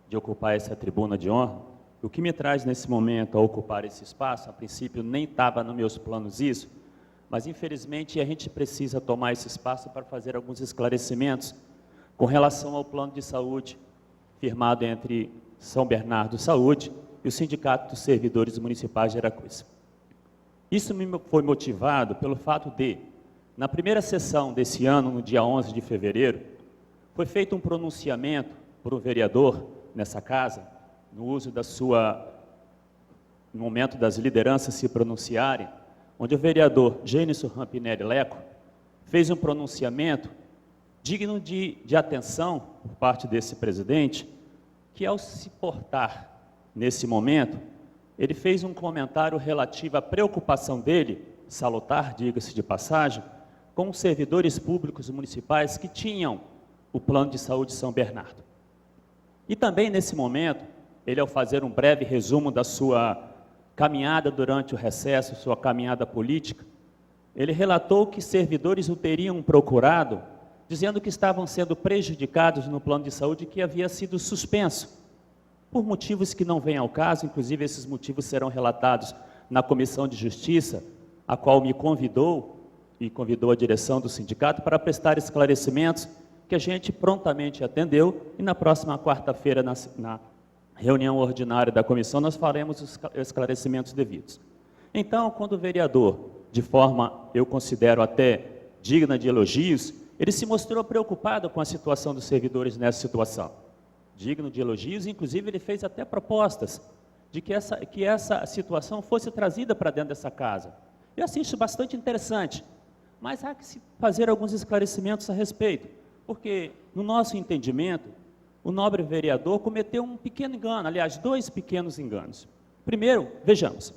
de ocupar essa tribuna de honra. O que me traz nesse momento a ocupar esse espaço, a princípio nem estava nos meus planos isso, mas infelizmente a gente precisa tomar esse espaço para fazer alguns esclarecimentos com relação ao plano de saúde firmado entre São Bernardo Saúde e o Sindicato dos Servidores Municipais de Aracruz. Isso foi motivado pelo fato de, na primeira sessão desse ano, no dia 11 de fevereiro, foi feito um pronunciamento por um vereador nessa casa, no uso no momento das lideranças se pronunciarem, onde o vereador Gênison Rampinelli Leco fez um pronunciamento digno de atenção por parte desse presidente, que ao se portar nesse momento, ele fez um comentário relativo à preocupação dele, salutar, diga-se de passagem, com os servidores públicos municipais que tinham o plano de saúde São Bernardo. E também nesse momento, ele, ao fazer um breve resumo da sua caminhada durante o recesso, sua caminhada política, ele relatou que servidores o teriam procurado, dizendo que estavam sendo prejudicados no plano de saúde que havia sido suspenso, por motivos que não vêm ao caso. Inclusive esses motivos serão relatados na Comissão de Justiça, a qual me convidou e convidou a direção do sindicato para prestar esclarecimentos, que a gente prontamente atendeu, e na próxima quarta-feira, na reunião ordinária da comissão, nós faremos os esclarecimentos devidos. Então, quando o vereador, de forma, eu considero até digna de elogios, ele se mostrou preocupado com a situação dos servidores nessa situação. Digno de elogios, inclusive ele fez até propostas de que essa situação fosse trazida para dentro dessa casa. Eu acho isso bastante interessante, mas há que se fazer alguns esclarecimentos a respeito, porque, no nosso entendimento, o nobre vereador cometeu um pequeno engano, aliás, 2 pequenos enganos. Primeiro, vejamos,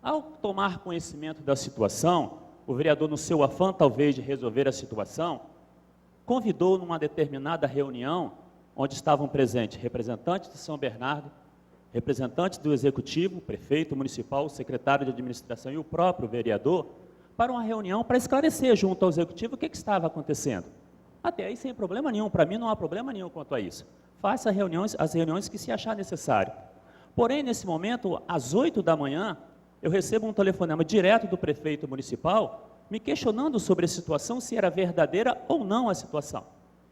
ao tomar conhecimento da situação, o vereador, no seu afã talvez de resolver a situação, convidou numa determinada reunião, onde estavam presentes representantes de São Bernardo, representantes do Executivo, o prefeito municipal, o secretário de administração e o próprio vereador, para uma reunião para esclarecer junto ao Executivo o que estava acontecendo. Até aí sem problema nenhum, para mim não há problema nenhum quanto a isso. Faça as reuniões que se achar necessário. Porém, nesse momento, às 8 da manhã, eu recebo um telefonema direto do prefeito municipal, me questionando sobre a situação, se era verdadeira ou não a situação.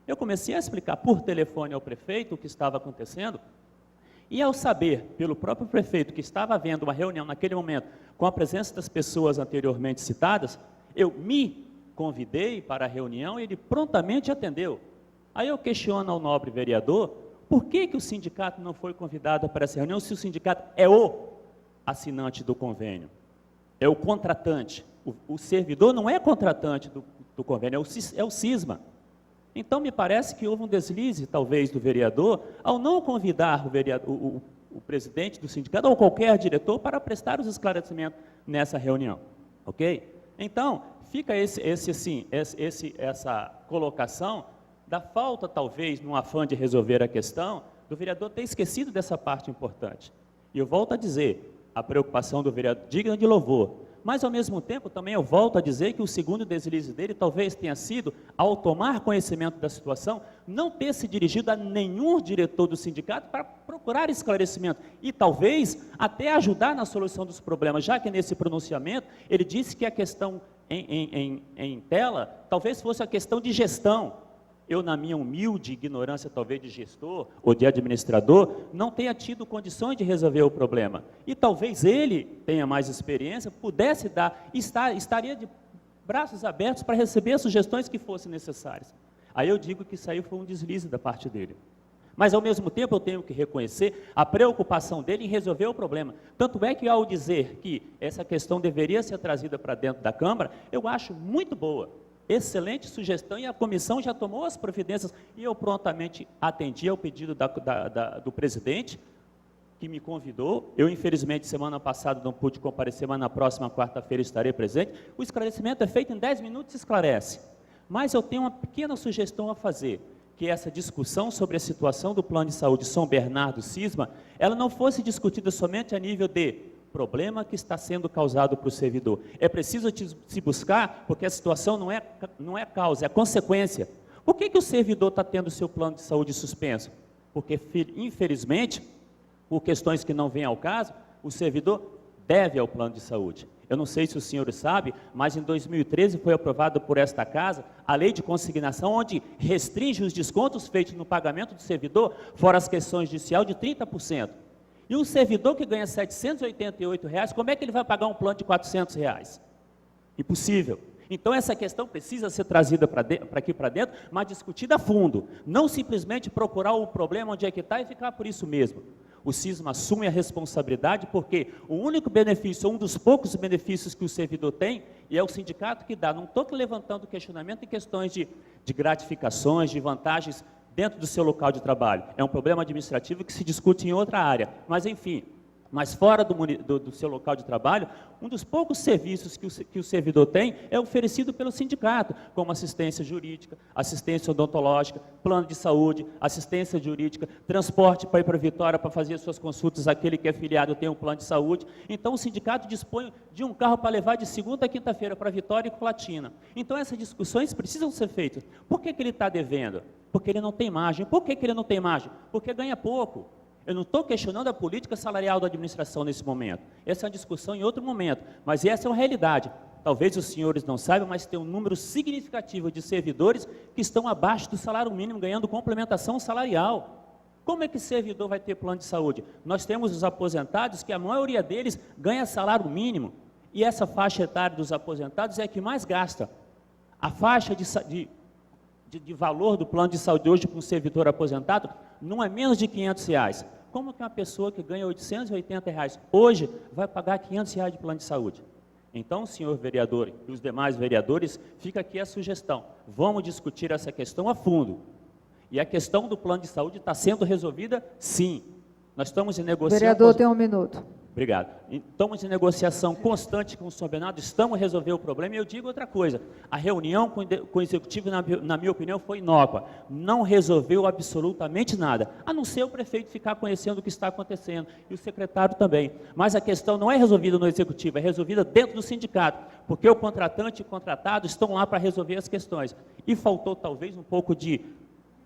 Eu comecei a explicar por telefone ao prefeito o que estava acontecendo, e ao saber, pelo próprio prefeito, que estava havendo uma reunião naquele momento, com a presença das pessoas anteriormente citadas, eu me convidei para a reunião e ele prontamente atendeu. Aí eu questiono ao nobre vereador, por que o sindicato não foi convidado para essa reunião, se o sindicato é o assinante do convênio, é o contratante. O servidor não é contratante do convênio, é o CISMA. Então, me parece que houve um deslize, talvez, do vereador, ao não convidar o presidente do sindicato ou qualquer diretor para prestar os esclarecimentos nessa reunião, ok? Então, fica essa colocação da falta, talvez, num afã de resolver a questão, do vereador ter esquecido dessa parte importante. E eu volto a dizer, a preocupação do vereador digna de louvor, mas, ao mesmo tempo, também eu volto a dizer que o segundo deslize dele talvez tenha sido, ao tomar conhecimento da situação, não ter se dirigido a nenhum diretor do sindicato para procurar esclarecimento e talvez até ajudar na solução dos problemas, já que nesse pronunciamento ele disse que a questão em tela talvez fosse a questão de gestão. Eu, na minha humilde ignorância, talvez de gestor ou de administrador, não tenha tido condições de resolver o problema. E talvez ele tenha mais experiência, pudesse dar, estaria de braços abertos para receber as sugestões que fossem necessárias. Aí eu digo que isso aí foi um deslize da parte dele. Mas, ao mesmo tempo, eu tenho que reconhecer a preocupação dele em resolver o problema. Tanto é que, ao dizer que essa questão deveria ser trazida para dentro da Câmara, eu acho muito boa. Excelente sugestão, e a comissão já tomou as providências, e eu prontamente atendi ao pedido do presidente, que me convidou. Eu, infelizmente, semana passada não pude comparecer, mas na próxima quarta-feira estarei presente. O esclarecimento é feito em 10 minutos e esclarece. Mas eu tenho uma pequena sugestão a fazer, que essa discussão sobre a situação do plano de saúde São Bernardo CISMA, ela não fosse discutida somente a nível de problema que está sendo causado para o servidor. É preciso se buscar, porque a situação não é causa, é consequência. Por que o servidor está tendo o seu plano de saúde suspenso? Porque, infelizmente, por questões que não vêm ao caso, o servidor deve ao plano de saúde. Eu não sei se os senhores sabem, mas em 2013 foi aprovado por esta casa a lei de consignação, onde restringe os descontos feitos no pagamento do servidor, fora as questões judiciais, de 30%. E um servidor que ganha R$ 788, como é que ele vai pagar um plano de R$ 400? Impossível. Então, essa questão precisa ser trazida para aqui para dentro, mas discutida a fundo. Não simplesmente procurar o problema onde é que está e ficar por isso mesmo. O CISMA assume a responsabilidade porque o único benefício, um dos poucos benefícios que o servidor tem, e é o sindicato que dá. Não estou levantando questionamento em questões de gratificações, de vantagens dentro do seu local de trabalho. É um problema administrativo que se discute em outra área. Mas, enfim, mas fora do seu local de trabalho, um dos poucos serviços que o servidor tem é oferecido pelo sindicato, como assistência jurídica, assistência odontológica, plano de saúde, assistência jurídica, transporte para ir para Vitória para fazer suas consultas, aquele que é filiado tem um plano de saúde. Então, o sindicato dispõe de um carro para levar de segunda a quinta-feira para Vitória e Colatina. Então, essas discussões precisam ser feitas. Por que ele está devendo? Porque ele não tem margem. Por que ele não tem margem? Porque ganha pouco. Eu não estou questionando a política salarial da administração nesse momento. Essa é uma discussão em outro momento, mas essa é uma realidade. Talvez os senhores não saibam, mas tem um número significativo de servidores que estão abaixo do salário mínimo, ganhando complementação salarial. Como é que servidor vai ter plano de saúde? Nós temos os aposentados, que a maioria deles ganha salário mínimo, e essa faixa etária dos aposentados é a que mais gasta. A faixa de valor do plano de saúde hoje para um servidor aposentado não é menos de R$ 500. Como que uma pessoa que ganha R$ 880 hoje vai pagar R$ 500 de plano de saúde? Então, senhor vereador e os demais vereadores, fica aqui a sugestão. Vamos discutir essa questão a fundo. E a questão do plano de saúde está sendo resolvida, sim. Nós estamos em negociação... Vereador, tem 1 minuto. Obrigado. Estamos em negociação constante com o São Bernardo, estamos a resolver o problema, e eu digo outra coisa, a reunião com o executivo, na minha opinião, foi inócua, não resolveu absolutamente nada, a não ser o prefeito ficar conhecendo o que está acontecendo, e o secretário também, mas a questão não é resolvida no executivo, é resolvida dentro do sindicato, porque o contratante e o contratado estão lá para resolver as questões, e faltou talvez um pouco de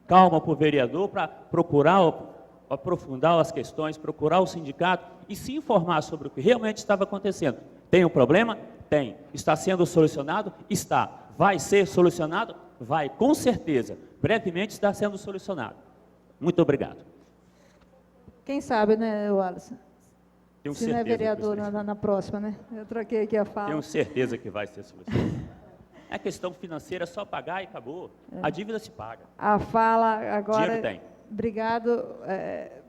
calma para o vereador, para procurar aprofundar as questões, procurar o sindicato e se informar sobre o que realmente estava acontecendo. Tem um problema? Tem. Está sendo solucionado? Está. Vai ser solucionado? vai, com certeza, brevemente estar sendo solucionado. Muito obrigado. Quem sabe, né, Wallace? Tenho Se não é certeza, vereador presidente. na próxima, né? Eu troquei aqui a fala. Tenho certeza que vai ser solucionado. É questão financeira, é só pagar e acabou. A dívida se paga. A fala agora... Dinheiro tem. Obrigado,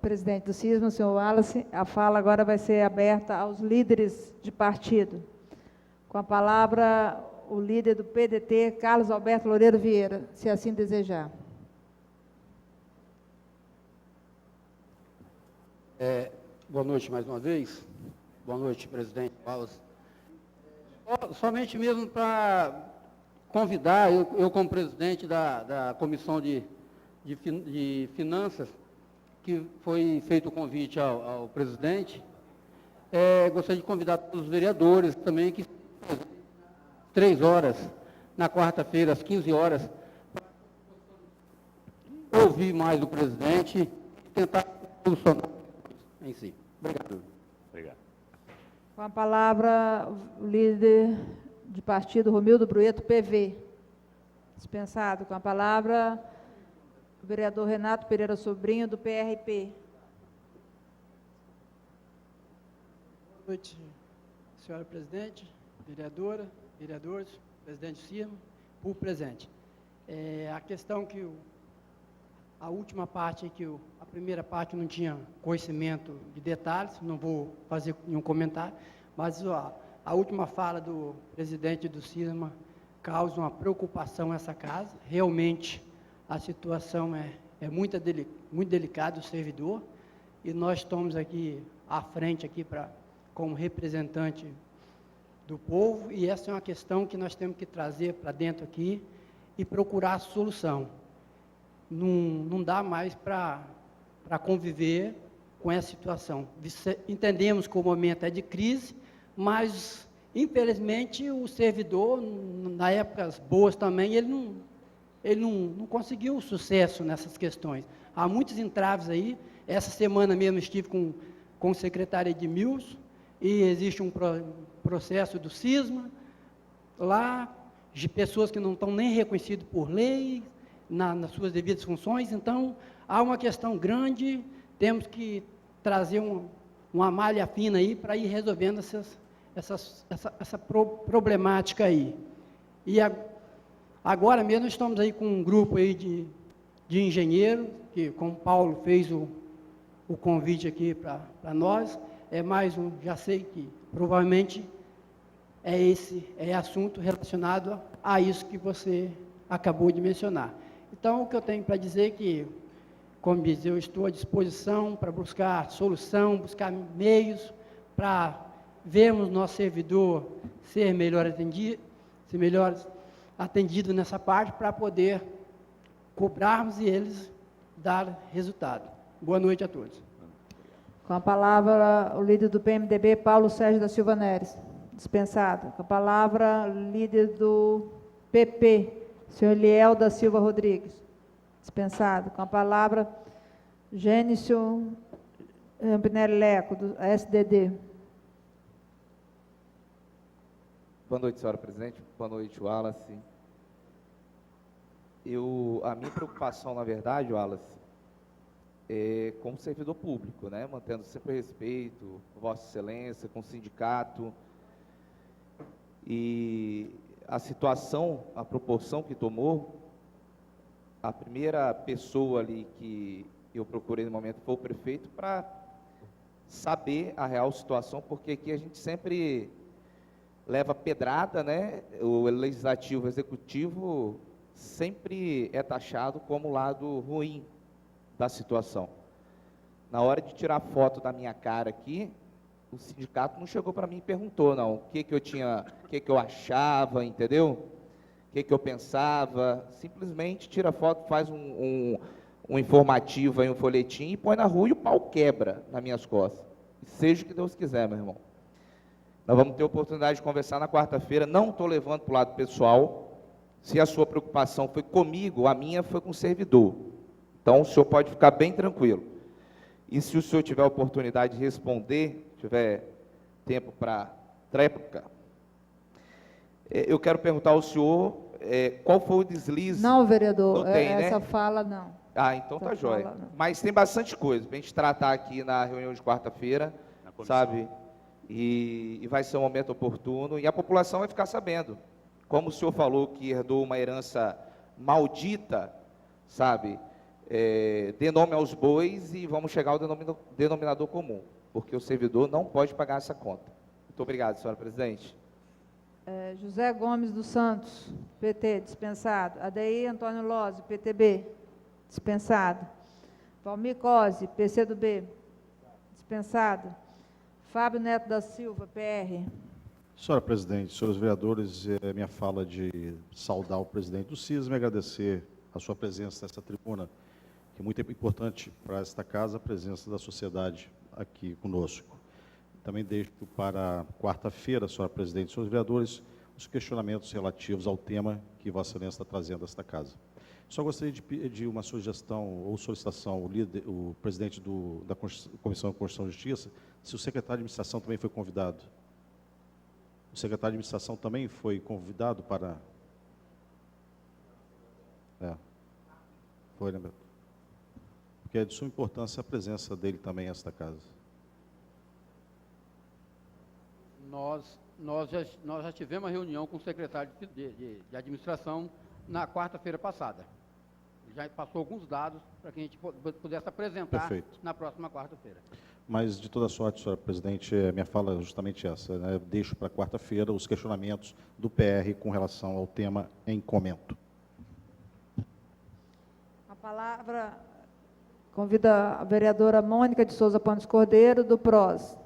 presidente do CISMA, senhor Wallace. A fala agora vai ser aberta aos líderes de partido. Com a palavra, o líder do PDT, Carlos Alberto Loureiro Vieira, se assim desejar. Boa noite mais uma vez. Boa noite, presidente Wallace. Somente mesmo para convidar, eu como presidente da Comissão de Finanças, que foi feito o convite ao presidente, gostaria de convidar todos os vereadores também, que 3 horas, na quarta-feira, às 15 horas, para ouvir mais o presidente e tentar solucionar em si. Obrigado. Obrigado. Com a palavra, o líder de partido, Romildo Brueto, PV. Dispensado. Com a palavra, o vereador Renato Pereira Sobrinho, do PRP. Boa noite, senhora presidente, vereadora, vereadores, presidente CIRMA, público presente. A questão que a última parte, a primeira parte não tinha conhecimento de detalhes, não vou fazer nenhum comentário, mas a última fala do presidente do CIRMA causa uma preocupação nessa casa. Realmente, a situação é muito delicada, o servidor, e nós estamos aqui à frente aqui como representante do povo, e essa é uma questão que nós temos que trazer para dentro aqui e procurar a solução. Não dá mais para conviver com essa situação. Entendemos que o momento é de crise, mas, infelizmente, o servidor, na épocas boas também, ele não conseguiu sucesso nessas questões. Há muitos entraves aí. Essa semana mesmo estive com o secretário Edmilson, e existe um processo do CISMA, lá, de pessoas que não estão nem reconhecidas por lei, nas suas devidas funções. Então, há uma questão grande, temos que trazer uma malha fina aí para ir resolvendo essa problemática aí. E agora mesmo estamos aí com um grupo aí de engenheiros, que como o Paulo fez o convite aqui para nós, mais já sei que provavelmente é assunto relacionado a isso que você acabou de mencionar. Então, o que eu tenho para dizer é que, como diz, eu estou à disposição para buscar solução, buscar meios para vermos nosso servidor ser melhor atendido nessa parte, para poder cobrarmos e eles dar resultado. Boa noite a todos. Com a palavra, o líder do PMDB, Paulo Sérgio da Silva Neres. Dispensado. Com a palavra, líder do PP, senhor Eliel da Silva Rodrigues. Dispensado. Com a palavra, Gêncio Rampinelli Leco, do SDD. Boa noite, senhora presidente. Boa noite, Wallace. A minha preocupação, na verdade, Wallace, é com o servidor público, né? Mantendo sempre o respeito, Vossa Excelência, com o sindicato. E a situação, a proporção que tomou, a primeira pessoa ali que eu procurei no momento foi o prefeito, para saber a real situação, porque aqui a gente sempre leva pedrada, né? O legislativo, o executivo sempre é taxado como lado ruim da situação. Na hora de tirar foto da minha cara aqui, o sindicato não chegou para mim e perguntou, não, o que eu achava, entendeu? O que eu pensava. Simplesmente tira foto, faz um informativo aí, um folhetim, e põe na rua e o pau quebra nas minhas costas. Seja o que Deus quiser, meu irmão. Nós vamos ter oportunidade de conversar na quarta-feira. Não estou levando para o lado pessoal. Se a sua preocupação foi comigo, a minha foi com o servidor. Então, o senhor pode ficar bem tranquilo. E se o senhor tiver a oportunidade de responder, tiver tempo para tréplica, eu quero perguntar ao senhor, qual foi o deslize? Não, vereador, Não tem, essa né? fala não. Ah, então tá jóia. Mas tem bastante coisa para a gente tratar aqui na reunião de quarta-feira, sabe? E vai ser um momento oportuno e a população vai ficar sabendo. Como o senhor falou que herdou uma herança maldita, sabe? Dê nome aos bois e vamos chegar ao denominador comum, porque o servidor não pode pagar essa conta. Muito obrigado, senhora presidente. José Gomes dos Santos, PT, dispensado. Adeir Antônio Lozzi, PTB, dispensado. Valmir Cosi, PCdoB, dispensado. Fábio Neto da Silva, PR. Senhora presidente, senhores vereadores, minha fala de saudar o presidente do CISM e agradecer a sua presença nessa tribuna, que é muito importante para esta casa, a presença da sociedade aqui conosco. Também deixo para quarta-feira, senhora presidente e senhores vereadores, os questionamentos relativos ao tema que Vossa Excelência está trazendo a esta casa. Só gostaria de pedir uma sugestão ou solicitação ao líder, o presidente da Comissão de Constituição e Justiça, se o secretário de administração também foi convidado. O secretário de administração também foi convidado para... Foi, né, Beto? Porque é de suma importância a presença dele também nesta casa. Nós já tivemos uma reunião com o secretário de administração na quarta-feira passada. Já passou alguns dados para que a gente pudesse apresentar Perfeito. Na próxima quarta-feira. Mas, de toda sorte, senhora presidente, minha fala é justamente essa, né? Eu deixo para quarta-feira os questionamentos do PR com relação ao tema em comento. A palavra convida a vereadora Mônica de Souza Pontes Cordeiro, do PROS.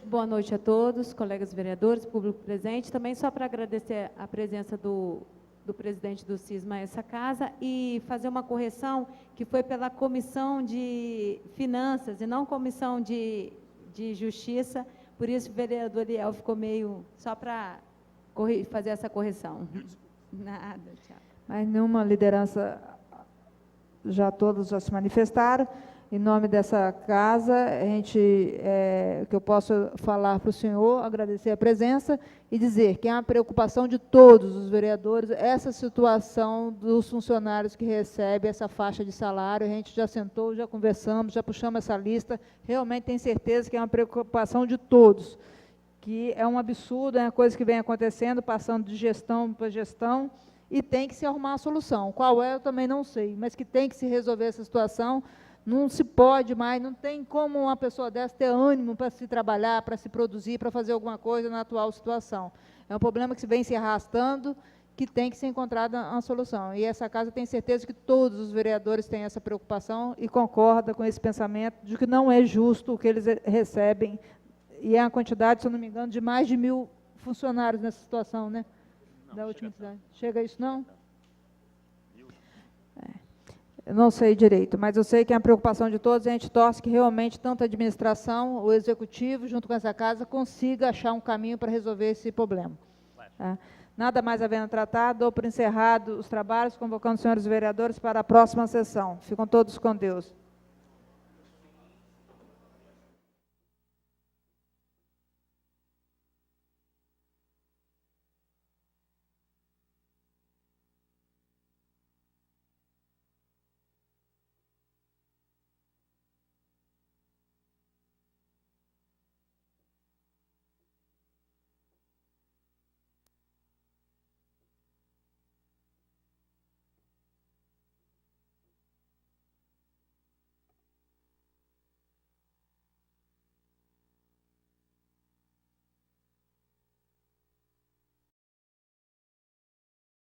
Boa noite a todos, colegas vereadores, público presente. Também só para agradecer a presença do presidente do CISMA a essa casa e fazer uma correção que foi pela Comissão de Finanças e não Comissão de Justiça, por isso o vereador Liel ficou meio... Só para fazer essa correção. Nada, tchau. Mas nenhuma liderança, todos já se manifestaram. Em nome dessa casa, que eu posso falar para o senhor, agradecer a presença e dizer que é uma preocupação de todos os vereadores essa situação dos funcionários que recebem essa faixa de salário. A gente já sentou, já conversamos, já puxamos essa lista. Realmente tenho certeza que é uma preocupação de todos, que é um absurdo, é uma coisa que vem acontecendo, passando de gestão para gestão, e tem que se arrumar uma solução. Qual é, eu também não sei, mas que tem que se resolver essa situação. Não se pode mais, não tem como uma pessoa dessa ter ânimo para se trabalhar, para se produzir, para fazer alguma coisa na atual situação. É um problema que vem se arrastando, que tem que ser encontrada uma solução. E essa casa tem certeza que todos os vereadores têm essa preocupação e concordam com esse pensamento de que não é justo o que eles recebem. E é uma quantidade, se eu não me engano, de mais de 1.000 funcionários nessa situação, né? Da última cidade. Chega a isso, não? Eu não sei direito, mas eu sei que é uma preocupação de todos, e a gente torce que realmente tanto a administração, o executivo, junto com essa casa, consiga achar um caminho para resolver esse problema. Tá? Nada mais havendo tratado, dou por encerrado os trabalhos, convocando os senhores vereadores para a próxima sessão. Ficam todos com Deus.